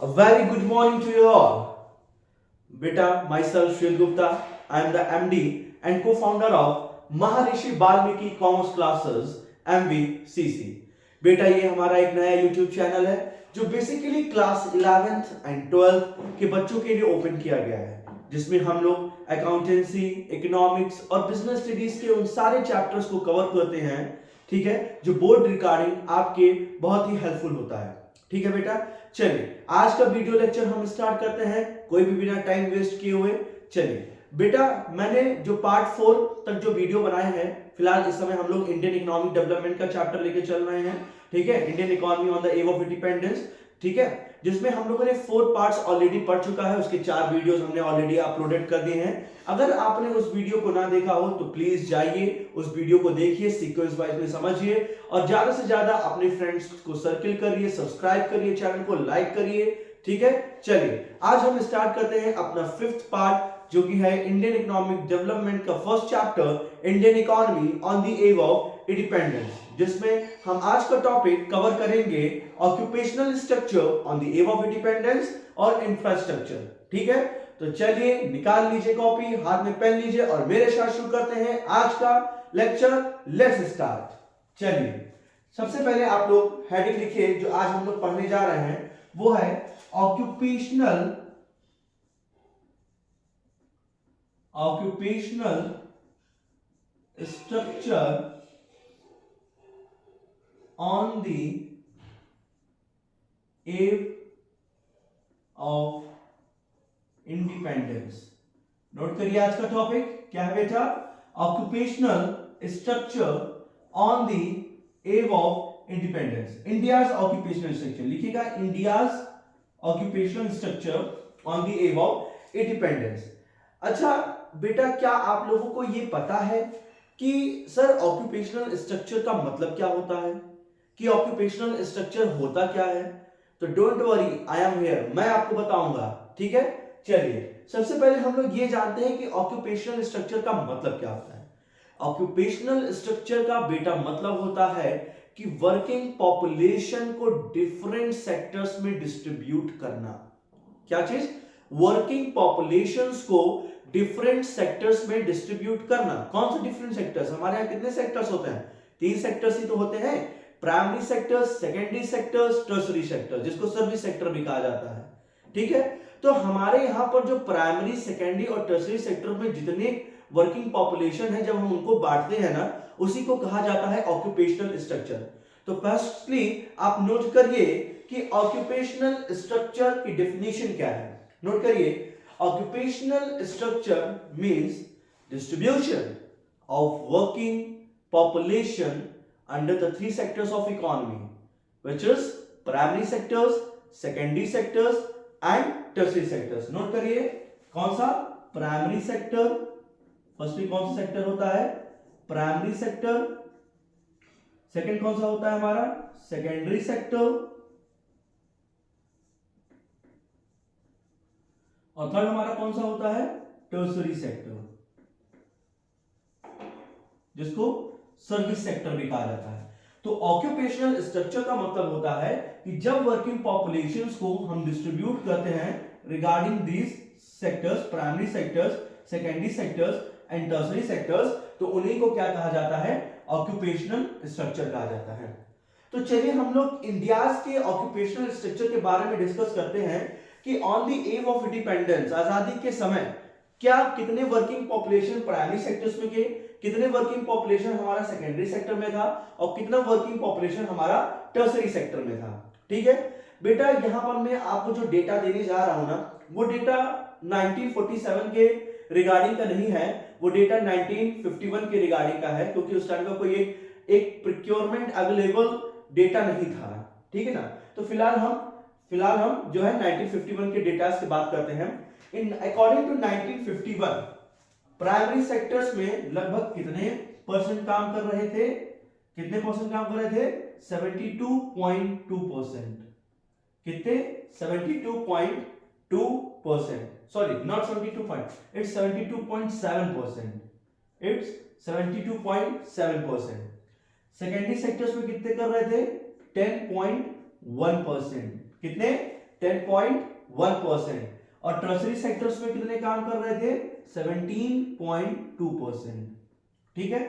A very good morning to you all. Beta, myself Shril Gupta, I am the MD and co-founder of Maharishi Balmiki Commerce Classes MVCC. बेटा ये हमारा एक नया YouTube channel है जो basically class 11th and 12th के बच्चों के लिए ओपन किया गया है, जिसमें हम लोग अकाउंटेंसी, इकोनॉमिक्स और बिजनेस स्टडीज के उन सारे चैप्टर्स को कवर करते हैं, ठीक है, जो बोर्ड रिगार्डिंग आपके बहुत ही हेल्पफुल होता है। ठीक है बेटा, चलिए आज का वीडियो लेक्चर हम स्टार्ट करते हैं कोई भी बिना टाइम वेस्ट किए हुए। चलिए बेटा, मैंने जो पार्ट 4 तक जो वीडियो बनाए हैं, फिलहाल इस समय हम लोग इंडियन इकोनॉमिक डेवलपमेंट का चैप्टर लेके चल रहे हैं, ठीक है, Indian economy on the eve of independence, ठीक है, जिसमें हम लोगों ने 4 पार्ट्स ऑलरेडी पढ़ चुका है, उसके 4 वीडियोस हमने ऑलरेडी अपलोडेड कर दिए हैं। अगर आपने उस वीडियो को ना देखा हो तो प्लीज जाइए उस वीडियो को देखिए, सीक्वेंस वाइज में समझिए और ज्यादा से ज्यादा अपने फ्रेंड्स को सर्किल करिए, सब्सक्राइब करिए, चैनल को लाइक करिए, ठीक है। चलिए आज हम स्टार्ट करते हैं अपना 5th पार्ट, जो कि है इंडियन इकोनॉमिक डेवलपमेंट का first chapter, Indian economy on the eve of independence, जिसमें हम आज का टॉपिक कवर करेंगे occupational structure on the eve of independence और इंफ्रास्ट्रक्चर। ठीक है, तो चलिए निकाल लीजिए कॉपी, हाथ में पेन लीजिए और मेरे साथ शुरू करते हैं आज का लेक्चर। Let's start. चलिए सबसे पहले आप लोग हेडिंग लिखिए, जो आज हम लोग पढ़ने जा रहे हैं वो है occupational structure on the eve of independence. नोट करिए आज का टॉपिक क्या है बेटा, occupational structure on the eve of independence. India's occupational structure लिखिएगा, India's occupational structure on the eve of independence. अच्छा बेटा, क्या आप लोगों को यह पता है कि सर ऑक्यूपेशनल स्ट्रक्चर का मतलब क्या होता है, कि ऑक्यूपेशनल स्ट्रक्चर होता क्या है? तो don't worry, I am here, मैं आपको बताऊंगा, ठीक है। चलिए सबसे पहले हम लोग ये जानते हैं कि ऑक्यूपेशनल स्ट्रक्चर का मतलब क्या होता है। ऑक्यूपेशनल स्ट्रक्चर का बेटा मतलब होता है कि वर्किंग पॉपुलेशन को डिफरेंट सेक्टर्स में डिस्ट्रीब्यूट करना। क्या चीज? वर्किंग पॉपुलेशंस को डिफरेंट सेक्टर्स में डिस्ट्रीब्यूट करना। कौन से डिफरेंट सेक्टर्स? हमारे यहां कितने सेक्टर्स होते हैं? 3 सेक्टर्स ही तो होते हैं, primary sectors, secondary sectors, tertiary sector, जिसको सर्विस सेक्टर भी कहा जाता है, ठीक है। तो हमारे यहां पर जो प्राइमरी, सेकेंडरी और टर्शरी सेक्टर में जितने वर्किंग पॉपुलेशन है, जब हम उनको बांटते हैं ना, उसी को कहा जाता है ऑक्यूपेशनल स्ट्रक्चर। तो फर्स्टली आप नोट करिए कि ऑक्यूपेशनल स्ट्रक्चर की डेफिनेशन क्या है। नोट करिए, occupational structure means distribution of working population under the 3 sectors of economy, which is primary sectors, secondary sectors and tertiary sectors. Note करिए, कौन सा? प्राइमरी सेक्टर, फर्स्टली कौन सा सेक्टर होता है? Primary sector. सेकंड कौन सा होता है हमारा? Secondary sector. और थर्ड हमारा कौन सा होता है? टर्शरी सेक्टर, जिसको सर्विस सेक्टर भी कहा जाता है। तो ऑक्यूपेशनल स्ट्रक्चर का मतलब होता है कि जब वर्किंग पॉपुलेशंस को हम डिस्ट्रीब्यूट करते हैं regarding these sectors, primary sectors, secondary sectors and tertiary sectors, तो उन्हीं को क्या कहा जाता है? ऑक्यूपेशनल स्ट्रक्चर कहा जाता है। तो चलिए हम लोग इंडियाज के ऑक्यूपेशनल स्ट्रक्चर के बारे में डिस्कस करते हैं कि on the eve of independence, आजादी के समय, क्या कितने वर्किंग पॉपुलेशन प्राइमरी सेक्टर्स में के, कितने वर्किंग पॉपुलेशन हमारा सेकेंडरी सेक्टर में था और कितना वर्किंग पॉपुलेशन हमारा टर्शरी सेक्टर में था, ठीक है बेटा। यहां पर मैं आपको जो डेटा देने जा रहा हूं ना, वो डेटा 1947 के रिगार्डिंग का नहीं है, वो डेटा 1951 के रिगार्डिंग का है, क्योंकि उस टाइम का कोई एक प्रोक्योरमेंट अवेलेबल डेटा नहीं था, ठीक है ना। तो फिलहाल हम जो है 1951 के डेटा की बात करते हैं। In according to 1951 primary sectors में लगभग कितने परसेंट काम कर रहे थे? कितने परसेंट काम कर रहे थे? 72.2%। कितने? 72.2%। Sorry, not 72. It's 72.7%। It's 72.7%। Secondary sectors में कितने कर रहे थे? 10.1%। कितने? 10.1% और टर्शरी सेक्टर्स में कितने काम कर रहे थे 17.2%। ठीक है,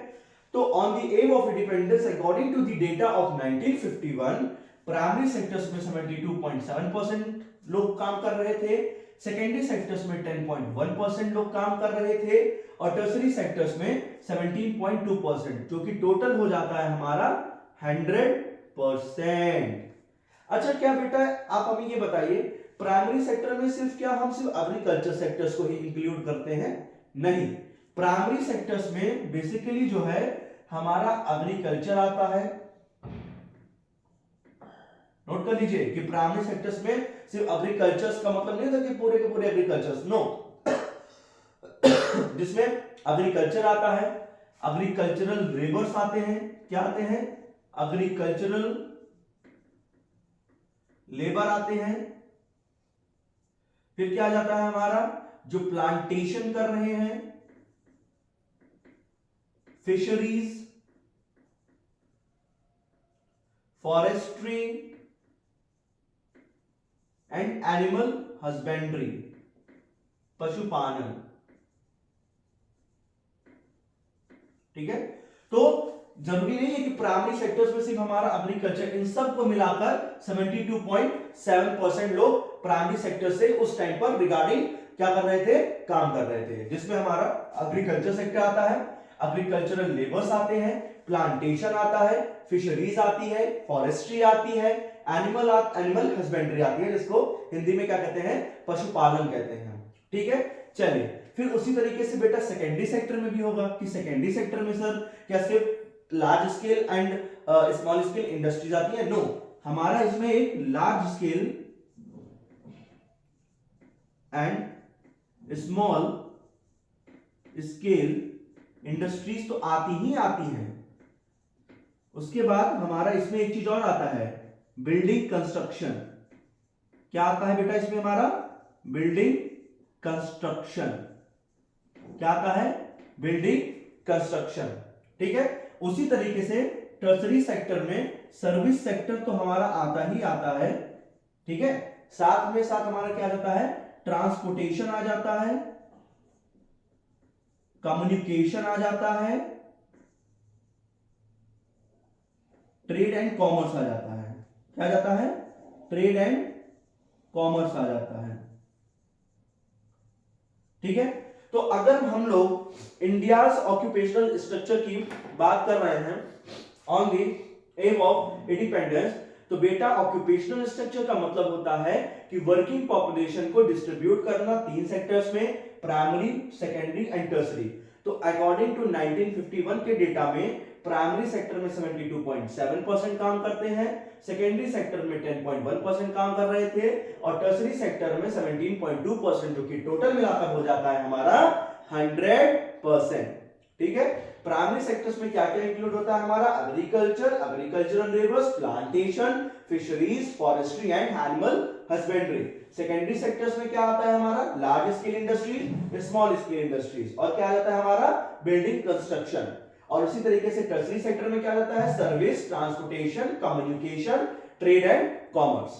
तो on the eve of independence according to the data of 1951 primary sectors में 72.7% लोग काम कर रहे थे, सेकेंडरी सेक्टर्स में 10.1% लोग काम कर रहे थे और टर्शरी सेक्टर्स में 17.2%, जो कि टोटल हो जाता है हमारा 100%। अच्छा क्या बेटा आप हमें ये बताइए, प्राइमरी सेक्टर में हम सिर्फ एग्रीकल्चर सेक्टर्स को ही इंक्लूड करते हैं? नहीं, प्राइमरी सेक्टर्स में बेसिकली जो है हमारा एग्रीकल्चर आता है। नोट कर लीजिए कि प्राइमरी सेक्टर्स में सिर्फ एग्रीकल्चर्स का मतलब नहीं था कि पूरे के पूरे एग्रीकल्चर्स, नो। जिसमें एग्रीकल्चर आता है, एग्रीकल्चरल लेबर्स आते हैं, क्या आते हैं? एग्रीकल्चरल लेबर आते हैं। फिर क्या आ जाता है हमारा, जो प्लांटेशन कर रहे हैं, fisheries, forestry and animal husbandry, पशुपालन। ठीक है, तो जरूरी नहीं है कि प्राइमरी सेक्टर्स में सिर्फ हमारा एग्रीकल्चर, इन सब को मिलाकर 72.7% लोग प्राइमरी सेक्टर से उस टाइम पर रिगार्डिंग क्या कर रहे थे, काम कर रहे थे, जिसमें हमारा एग्रीकल्चर सेक्टर आता है, एग्रीकल्चरल लेबर्स आते हैं, प्लांटेशन आता है, फिशरीज आती है, फॉरेस्ट्री आती है, एनिमल हस्बेंड्री आती है, जिसको हिंदी में क्या कहते हैं, पशुपालन कहते हैं। ठीक है, चलिए फिर उसी तरीके से बेटा सेकेंडरी सेक्टर में भी होगा कि सेकेंडरी सेक्टर में सर क्या सिर्फ large scale and small scale industries आती है? नो, हमारा इसमें एक large scale and small scale industries तो आती ही आती हैं। उसके बाद हमारा इसमें एक चीज और आता है, बिल्डिंग कंस्ट्रक्शन। क्या आता है बेटा इसमें हमारा? Building construction. क्या आता है? Building construction. ठीक है, उसी तरीके से टर्शरी सेक्टर में सर्विस सेक्टर तो हमारा आता ही आता है। ठीक है, साथ में साथ हमारा क्या जाता है, ट्रांसपोर्टेशन आ जाता है, कम्युनिकेशन आ जाता है, ट्रेड एंड कॉमर्स आ जाता है। क्या जाता है? ट्रेड एंड कॉमर्स आ जाता है। ठीक है, तो अगर हम लोग इंडियाज ऑक्यूपेशनल स्ट्रक्चर की बात कर रहे हैं on the eve of independence, तो बेटा ऑक्यूपेशनल स्ट्रक्चर का मतलब होता है कि वर्किंग पॉपुलेशन को डिस्ट्रीब्यूट करना 3 सेक्टर्स में, प्राइमरी, सेकेंडरी एंड टर्शरी। तो अकॉर्डिंग टू 1951 के डेटा में प्राइमरी सेक्टर में 72.7% काम करते हैं, सेकेंडरी सेक्टर में 10.1% काम कर रहे थे और टर्शरी सेक्टर में 17.2%, जो कि टोटल मिलाकर हो जाता है हमारा 100%। ठीक है, प्राइमरी सेक्टर्स में क्या क्या इंक्लूड होता है हमारा? Agriculture, agricultural labours, plantation, fisheries, forestry and animal husbandry. Secondary sectors में क्या आता है हमारा? Large scale industries, small scale industries, और क्या आता है हमारा? Building construction. और उसी तरीके से टर्शरी सेक्टर में क्या जाता है? Service, transportation, communication, trade and commerce.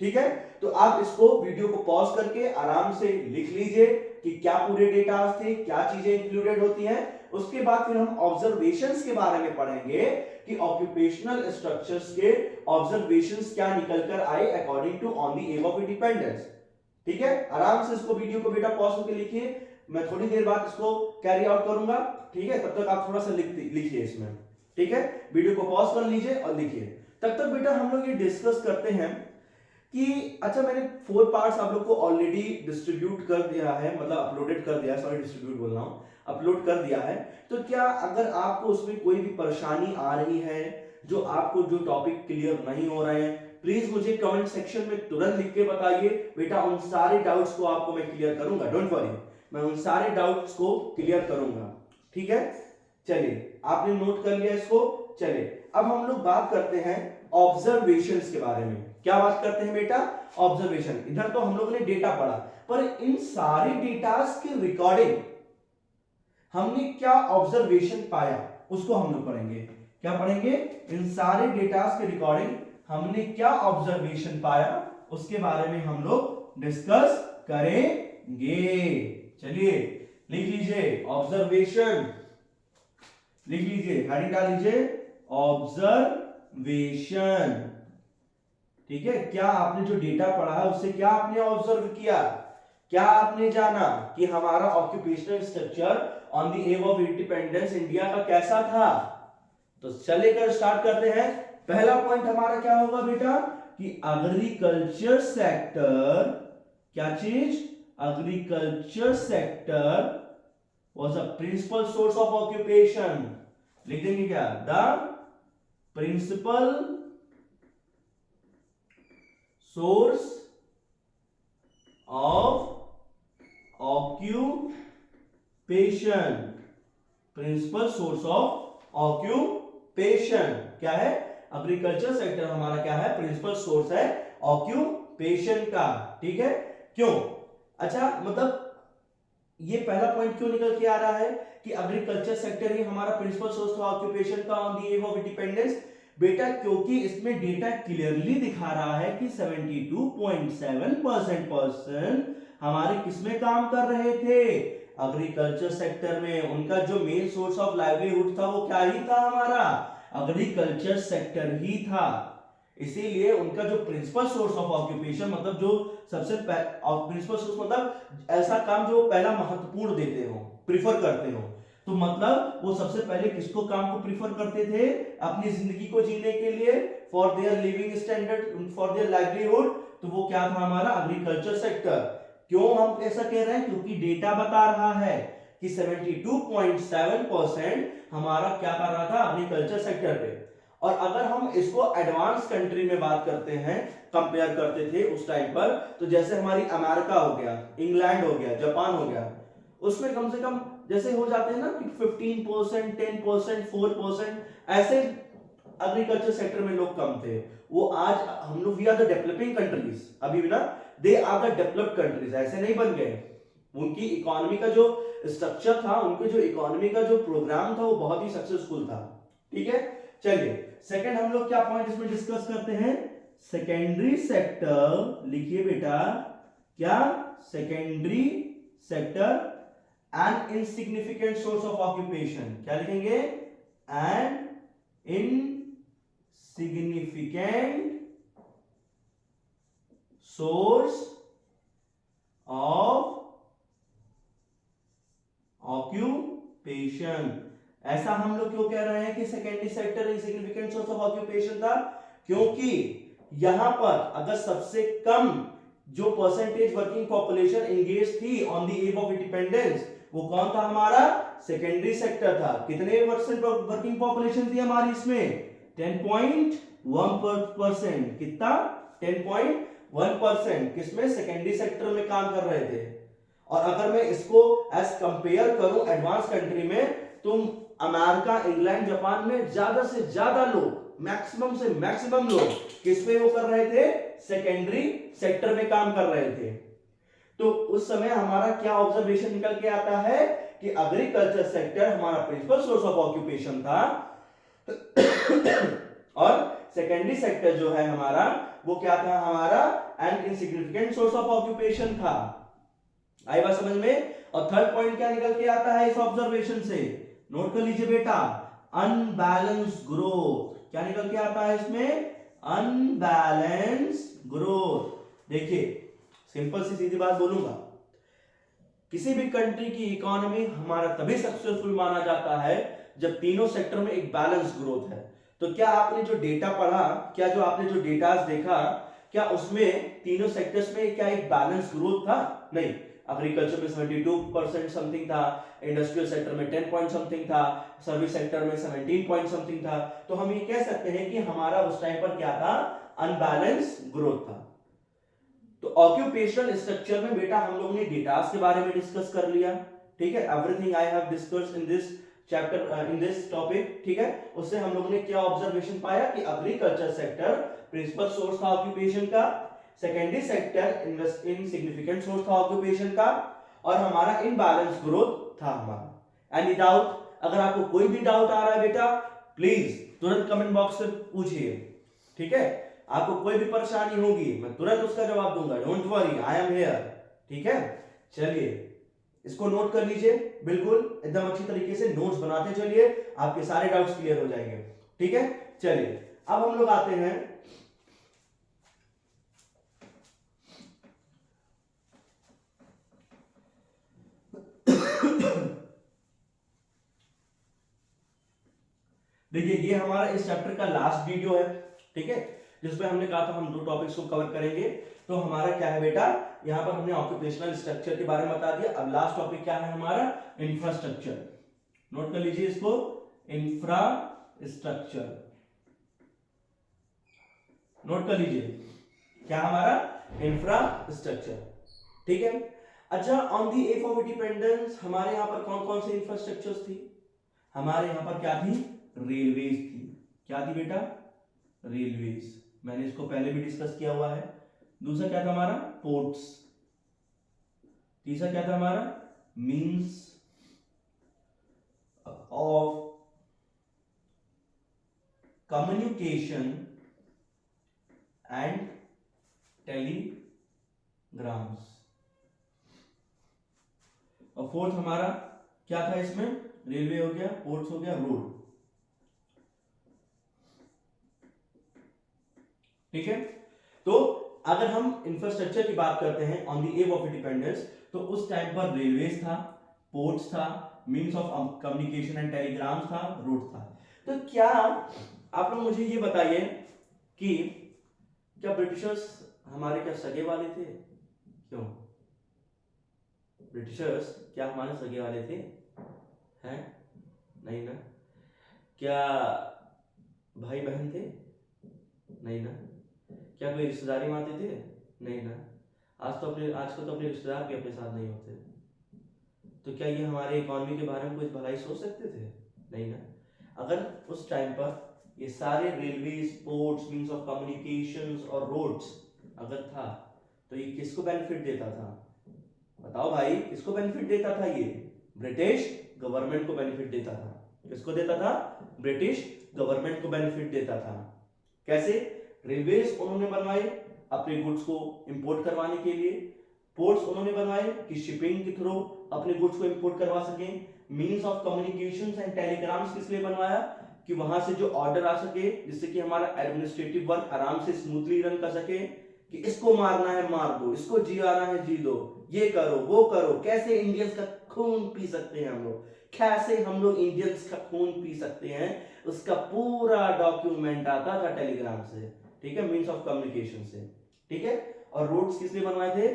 ठीक है, तो आप इसको वीडियो को पॉज करके आराम से लिख लीजिए कि क्या पूरे डेटा थे, क्या चीजें इंक्लूडेड होती हैं। उसके बाद फिर हम ऑब्जर्वेशंस के बारे में पढ़ेंगे कि ऑक्यूपेशनल स्ट्रक्चर्स के ऑब्जर्वेशंस क्या निकल कर आए according to on the eve of independence. ठीक है, आराम से इसको वीडियो को बेटा पॉज करके लिखिए, मैं थोड़ी देर बाद इसको कैरी आउट करूंगा। ठीक है, तब तक आप थोड़ा सा लिखिए इसमें। ठीक है, वीडियो को पॉज कर लीजिए और लिखिए। तब तक बेटा हम लोग ये डिस्कस करते हैं कि अच्छा मैंने 4 पार्ट्स आप लोग को ऑलरेडी डिस्ट्रीब्यूट कर दिया है, मतलब अपलोडेड कर दिया है, सॉरी डिस्ट्रीब्यूट बोल रहा हूं, अपलोड कर दिया है। तो क्या अगर आपको उसमें कोई भी परेशानी आ रही है, जो आपको जो टॉपिक क्लियर नहीं हो रहे हैं, प्लीज मुझे कमेंट सेक्शन में तुरंत लिख के बताइए। बेटा उन सारे डाउट्स को आपको मैं क्लियर करूंगा, डोंट वरी, मैं उन सारे डाउट्स को क्लियर करूंगा। ठीक है, चलिए आपने नोट कर लिया इसको। चलिए अब हम लोग बात करते हैं ऑब्जर्वेशंस के बारे में। क्या बात करते हैं बेटा? ऑब्जर्वेशन। इधर तो हम लोगों ने डेटा पढ़ा, पर इन सारे डेटास की रिकॉर्डिंग हमने क्या ऑब्जर्वेशन पाया उसको हम लोग पढ़ेंगे। क्या पढ़ेंगे? इन सारे डेटास के रिकॉर्डिंग हमने क्या ऑब्जर्वेशन पाया उसके बारे में हम लोग डिस्कस करेंगे। चलिए लिख लीजिए ऑब्जर्वेशन, लिख लीजिए, हेडिंग डाल लीजिए ऑब्जर्वेशन। ठीक है, क्या आपने जो डेटा पढ़ा है उससे क्या आपने ऑब्जर्व किया, क्या आपने जाना कि हमारा occupational structure on the eve of independence India का कैसा था। तो चलिए कर स्टार्ट करते हैं। पहला पॉइंट हमारा क्या होगा बेटा कि एग्रीकल्चर सेक्टर, क्या चीज, agriculture sector was a principal source of occupation. लिख देंगे क्या, the principal source of occupation, principal source of occupation क्या है, एग्रीकल्चर सेक्टर हमारा क्या है, प्रिंसिपल सोर्स है ऑक्यूपेशन का। ठीक है, क्यों, अच्छा मतलब ये पहला पॉइंट क्यों निकल के आ रहा है कि एग्रीकल्चर सेक्टर ही हमारा प्रिंसिपल सोर्स ऑफ ऑक्यूपेशन का on the eve of independence. बेटा क्योंकि इसमें डेटा क्लियरली दिखा रहा है कि 72.7% हमारे किसमें काम कर रहे थे, एग्रीकल्चर सेक्टर में। उनका जो मेन सोर्स ऑफ लाइवलीहुड था वो क्या ही था, हमारा एग्रीकल्चर सेक्टर ही था। इसीलिए उनका जो प्रिंसिपल सोर्स ऑफ ऑक्यूपेशन मतलब जो सबसे प्रिंसिपल सोर्स मतलब ऐसा काम जो पहला महत्वपूर्ण देते हो, प्रीफर करते हो, तो मतलब वो सबसे पहले किसको काम को प्रीफर करते थे, अपनी जिंदगी को जीने के लिए, for their living standard, for their livelihood. तो वो क्या था हमारा एग्रीकल्चर सेक्टर। क्यों हम ऐसा कह रहे हैं, क्योंकि डेटा बता रहा है कि 72.7% हमारा क्या कर रहा था एग्रीकल्चर सेक्टर पे। और अगर हम इसको एडवांस कंट्री में बात करते हैं, कंपेयर करते थे उस टाइम पर, तो जैसे हमारी अमेरिका हो गया, इंग्लैंड हो गया, जापान हो गया, उसमें कम से कम जैसे हो जाते हैं ना कि 15%, 10%, 4% ऐसे एग्रीकल्चर सेक्टर में लोग कम थे। वो आज हम लोग we are the developing countries, अभी भी ना they are the developed countries, ऐसे नहीं बन गए। उनकी इकोनॉमी का जो स्ट्रक्चर था, उनके जो इकोनॉमी का जो प्रोग्राम था वो बहुत ही सक्सेसफुल था। ठीक है, चलिए सेकंड हम लोग क्या पॉइंट इसमें डिस्कस करते हैं, सेकेंडरी सेक्टर। लिखिए बेटा क्या, secondary sector N insignificant source of occupation. क्या लिखेंगे, N insignificant source of occupation. ऐसा हम लोग क्यों कह रहे हैं कि secondary sector insignificant source of occupation था, क्योंकि यहां पर अगर सबसे कम जो परसेंटेज वर्किंग पॉपुलेशन एंगेज थी on the eve of independence, वो कौन था, हमारा सेकेंडरी सेक्टर था। कितने परसेंट वर्किंग पॉपुलेशन थी हमारी इसमें, 10.1%। कितना, 10.1% किसमें, सेकेंडरी सेक्टर में काम कर रहे थे। और अगर मैं इसको एज कंपेयर करूं एडवांस कंट्री में, तो अमेरिका, इंग्लैंड, जापान में ज्यादा से ज्यादा लोग, मैक्सिमम से मैक्सिमम लोग किस पे वो कर रहे थे, सेकेंडरी सेक्टर में काम कर रहे थे। तो उस समय हमारा क्या ऑब्जर्वेशन निकल के आता है कि एग्रीकल्चर सेक्टर हमारा प्रिंसिपल सोर्स ऑफ ऑक्यूपेशन था और सेकेंडरी सेक्टर जो है हमारा वो क्या था, हमारा N insignificant source of occupation था। आई बात समझ में। और थर्ड पॉइंट क्या निकल के आता है इस ऑब्जर्वेशन से, नोट कर लीजिए बेटा, अनबैलेंस ग्रोथ। क्या निकल के आता है इसमें, अनबैलेंस ग्रोथ। देखिए सिंपल सी सीधी बात बोलूंगा, किसी भी कंट्री की इकोनॉमी हमारा तभी सक्सेसफुल माना जाता है जब तीनों सेक्टर में एक बैलेंस ग्रोथ है। तो क्या आपने जो डेटा पढ़ा, क्या जो आपने जो डेटास देखा, क्या उसमें तीनों सेक्टर्स में क्या एक बैलेंस ग्रोथ था, नहीं। एग्रीकल्चर में 72% समथिंग था, इंडस्ट्रियल सेक्टर में 10 पॉइंट समथिंग था, सर्विस सेक्टर में 17 पॉइंट समथिंग था। तो हम ये कह सकते हैं कि हमारा उस टाइम पर क्या था, अनबैलेंस ग्रोथ था। तो ऑक्यूपेशनल स्ट्रक्चर में बेटा हम लोगों ने डेटास के बारे में डिस्कस कर लिया। ठीक है, everything I have discussed in this chapter, in this topic. ठीक है, उससे हम लोगों ने क्या ऑब्जर्वेशन पाया कि एग्रीकल्चर सेक्टर प्रिंसिपल सोर्स था ऑक्यूपेशन का, सेकेंडरी सेक्टर इनसिग्निफिकेंट सोर्स था ऑक्यूपेशन का, और हमारा इनबैलेंस ग्रोथ था हमारा। एनी डाउट, अगर आपको कोई भी डाउट आ रहा है बेटा प्लीज तुरंत कमेंट बॉक्स में पूछिए। ठीक है, आपको कोई भी परेशानी होगी मैं तुरंत उसका जवाब दूंगा, don't worry, I am here. ठीक है, चलिए इसको नोट कर लीजिए, बिल्कुल एकदम अच्छी तरीके से नोट्स बनाते चलिए, आपके सारे डाउट्स क्लियर हो जाएंगे। ठीक है, चलिए अब हम लोग आते हैं देखिए ये हमारा इस चैप्टर का लास्ट वीडियो है। ठीक है, जिसमें हमने कहा था हम 2 टॉपिक्स को कवर करेंगे। तो हमारा क्या है बेटा, यहां पर हमने ऑक्यूपेशनल स्ट्रक्चर के बारे में बता दिया। अब लास्ट टॉपिक क्या है हमारा, इंफ्रास्ट्रक्चर। नोट कर लीजिए इसको, इंफ्रास्ट्रक्चर नोट कर लीजिए, क्या हमारा इंफ्रास्ट्रक्चर। ठीक है, अच्छा on the age of independence हमारे यहां पर कौन कौन से इंफ्रास्ट्रक्चर्स थी, हमारे यहां पर क्या थी, रेलवेज थी। क्या थी बेटा, रेलवेज, मैंने इसको पहले भी डिस्कस किया हुआ है। दूसरा क्या था हमारा, पोर्ट्स। तीसरा क्या था हमारा, means of communication and telegrams. और फोर्थ हमारा क्या था इसमें, रेलवे हो गया, पोर्ट्स हो गया, रोड। ठीक है, तो अगर हम इंफ्रास्ट्रक्चर की बात करते हैं on the age of independence, तो उस टाइम पर रेलवेज था, पोर्ट्स था, means of communication and telegrams था, रोड था। तो क्या आप लोग मुझे ये बताइए कि क्या ब्रिटिशर्स हमारे क्या सगे वाले थे, क्यों ब्रिटिशर्स क्या हमारे सगे वाले थे, हैं, नहीं ना। क्या भाई बहन थे, नहीं ना। क्या कोई रिश्तेदारी में आते थे, नहीं ना। आजकल तो अपने रिश्तेदार भी अपने साथ नहीं होते। तो क्या ये हमारे इकोनॉमी के बारे में कुछ भलाई सोच सकते थे, नहीं ना। अगर उस टाइम पर ये सारे railway, ports, means of communications और रोड्स अगर था, तो ये किसको बेनिफिट देता था, बताओ भाई, किसको बेनिफिट देता था, ये ब्रिटिश गवर्नमेंट को बेनिफिट देता था। किसको देता था, ब्रिटिश गवर्नमेंट को बेनिफिट देता था। कैसे, रेलवेज उन्होंने बनवाए अपने गुड्स को इंपोर्ट करवाने के लिए, पोर्ट्स उन्होंने बनवाए कि शिपिंग के थ्रू अपने गुड्स को इंपोर्ट करवा सकें, means of communications and telegrams किस लिए बनवाया, कि वहां से जो ऑर्डर आ सके, जिससे कि हमारा एडमिनिस्ट्रेटिव वर्क आराम से स्मूथली रन कर सके, कि इसको मारना है मार दो, इसको जियाना है जी दो, ये करो वो करो। कैसे इंडियंस का खून पी सकते हैं हम लोग, कैसे हम लोग इंडियंस का खून पी सकते हैं, उसका पूरा डॉक्यूमेंट आता था टेलीग्राम से। ठीक है, मींस ऑफ कम्युनिकेशन से। ठीक है, और रोड्स किस लिए बनवाए थे,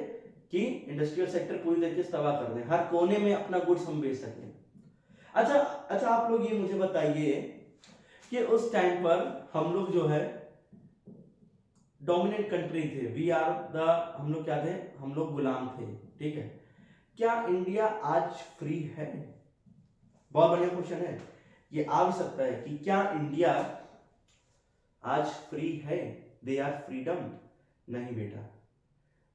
कि इंडस्ट्रियल सेक्टर पूरी तरीके से तबाह कर दें, हर कोने में अपना गुड्स हम बेच सकें। अच्छा आप लोग ये मुझे बताइए कि उस टाइम पर हम लोग जो है डोमिनेंट कंट्री थे, वी आर द, हम लोग क्या थे, हम लोग गुलाम थे। ठीक है, क्या इंडिया आज फ्री है, बहुत बढ़िया क्वेश्चन है, ये आ भी सकता है कि क्या इंडिया आज फ्री है, दे आर फ्रीडम, नहीं बेटा।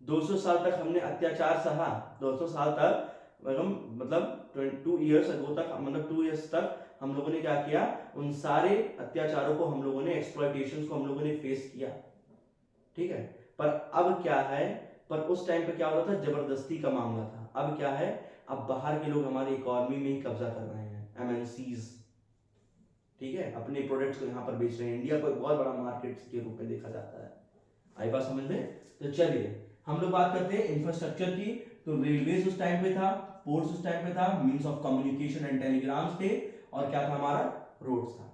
200 साल तक हमने अत्याचार सहा, 200 साल तक मतलब 2 इयर्स अगो तक, मतलब 2 इयर्स तक हम लोगों ने क्या किया, उन सारे अत्याचारों को हम लोगों ने, एक्सप्लॉयटेशंस को हम लोगों ने फेस किया। ठीक है, पर अब क्या है, पर उस टाइम पे क्या हो रहा था, जबरदस्ती का मामला था। अब क्या है, अब बाहर के लोग हमारी इकोनॉमी में ही कब्जा कर रहे हैं, एमएनसीज। ठीक है, अपने प्रोडक्ट्स को यहाँ पर बेच रहे हैं, इंडिया को एक बहुत बड़ा मार्केट के रूप में देखा जाता है। आई बात समझ में। तो चलिए हम लोग बात करते हैं इंफ्रास्ट्रक्चर की। तो रेलवेज उस टाइम पे था, पोर्ट्स उस टाइम पे था, means of communication and telegrams थे, और क्या था हमारा, रोड्स था।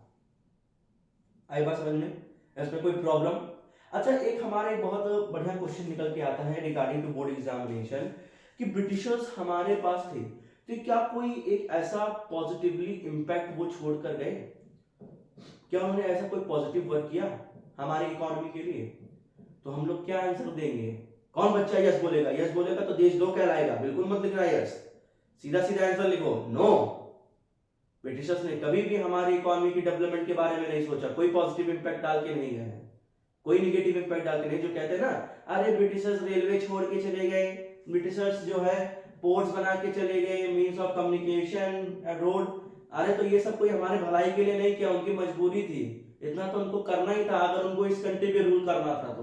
आई बात समझ में, इसमें कोई प्रॉब्लम। अच्छा, एक हमारे बहुत बढ़िया क्वेश्चन निकल के आता है रिगार्डिंग टू बोर्ड एग्जामिनेशन, कि ब्रिटिशर्स हमारे पास थे, तो क्या कोई एक ऐसा पॉजिटिवली इंपैक्ट वो छोड़ कर गए, क्या उन्होंने ऐसा कोई पॉजिटिव वर्क किया हमारी इकोनॉमी के लिए, तो हम लोग क्या आंसर देंगे, कौन बच्चा यस बोलेगा, यस बोलेगा तो देश दो कहलाएगा, बिल्कुल मत लिखना यस, सीधा सीधा आंसर लिखो नो। ब्रिटिशर्स ने कभी भी हमारी इकोनॉमी की डेवलपमेंट के बारे में नहीं सोचा, कोई पॉजिटिव इंपैक्ट डाल के नहीं गए, कोई निगेटिव इंपैक्ट डाल के नहीं। जो कहते हैं ना, अरे ब्रिटिशर्स रेलवे छोड़ के चले गए, ब्रिटिशर्स जो है पोर्ट्स बना के चले गए, मींस ऑफ कम्युनिकेशन, रोड, अरे तो ये सब कोई हमारे भलाई के लिए नहीं किया, उनकी मजबूरी थी। इतना तो उनको करना ही था अगर उनको इस कंट्री पे रूल करना था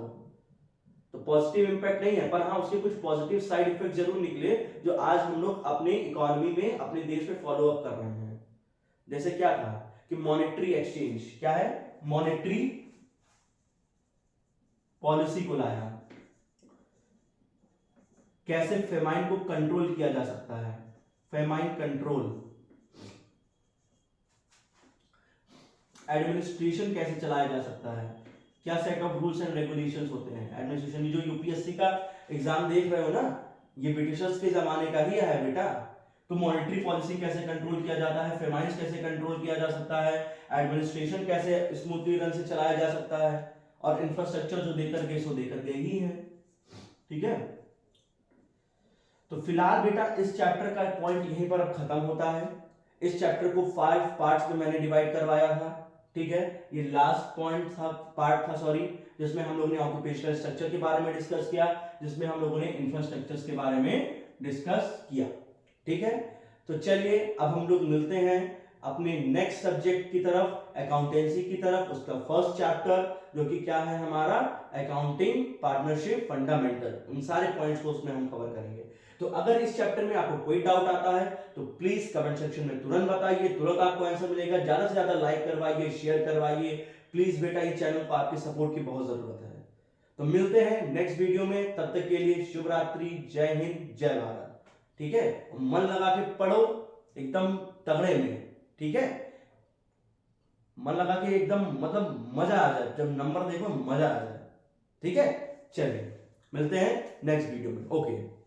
तो पॉजिटिव इंपैक्ट नहीं है, पर हाँ उसके कुछ पॉजिटिव साइड इफेक्ट जरूर निकले जो आज हम लोग अपने इकोनॉमी में अपने देश में फॉलो अप कर रहे हैं। जैसे क्या था कि मॉनेटरी एक्सचेंज, क्या है, मॉनेटरी पॉलिसी को लाया, कैसे फेमाइन को कंट्रोल किया जा सकता है, फेमाइन कंट्रोल, एडमिनिस्ट्रेशन कैसे चलाया जा सकता है, क्या set of rules and regulations होते हैं एडमिनिस्ट्रेशन। जो यूपीएससी का एग्जाम देख रहे हो ना, ये ब्रिटिशर्स के जमाने का ही है बेटा। तो मॉनेटरी पॉलिसी कैसे कंट्रोल किया जाता है, फेमाइंस कैसे कंट्रोल किया जा सकता है, एडमिनिस्ट्रेशन कैसे स्मूथली रन से चलाया जा सकता है, और इंफ्रास्ट्रक्चर जो देकर के सो देकर के ही है। ठीक है, तो फिलहाल बेटा इस चैप्टर का पॉइंट यहीं पर अब खत्म होता है। इस चैप्टर को 5 पार्ट्स में मैंने डिवाइड करवाया था। ठीक है, ये लास्ट पॉइंट था, पार्ट था सॉरी, जिसमें हम लोगों ने ऑक्यूपेशनल स्ट्रक्चर के बारे में डिस्कस किया, जिसमें हम लोगों ने इंफ्रास्ट्रक्चर्स के बारे में डिस्कस किया। ठीक है, तो चलिए अब हम लोग मिलते हैं अपने नेक्स्ट सब्जेक्ट की तरफ, अकाउंटेंसी की तरफ, उसका फर्स्ट चैप्टर जो कि क्या है हमारा, अकाउंटिंग पार्टनरशिप फंडामेंटल। उन सारे पॉइंट्स को उसमें हम कवर करेंगे। तो अगर इस चैप्टर में आपको कोई डाउट आता है तो प्लीज कमेंट सेक्शन में तुरंत बताइए, तुरंत आपको आंसर मिलेगा। ज्यादा से ज्यादा लाइक करवाइए, शेयर करवाइए प्लीज बेटा, इस चैनल को आपके सपोर्ट की बहुत जरूरत है। तो मिलते हैं नेक्स्ट वीडियो में, तब तक के लिए शुभ रात्रि, जय हिंद, जय भारत। ठीक है, मन लगा के पढ़ो एकदम तगड़े में। ठीक है, मन लगा के एकदम मतलब मजा आ जाए, जब नंबर देखो मजा आ जाए। ठीक है, चलिए मिलते हैं नेक्स्ट वीडियो में, ओके।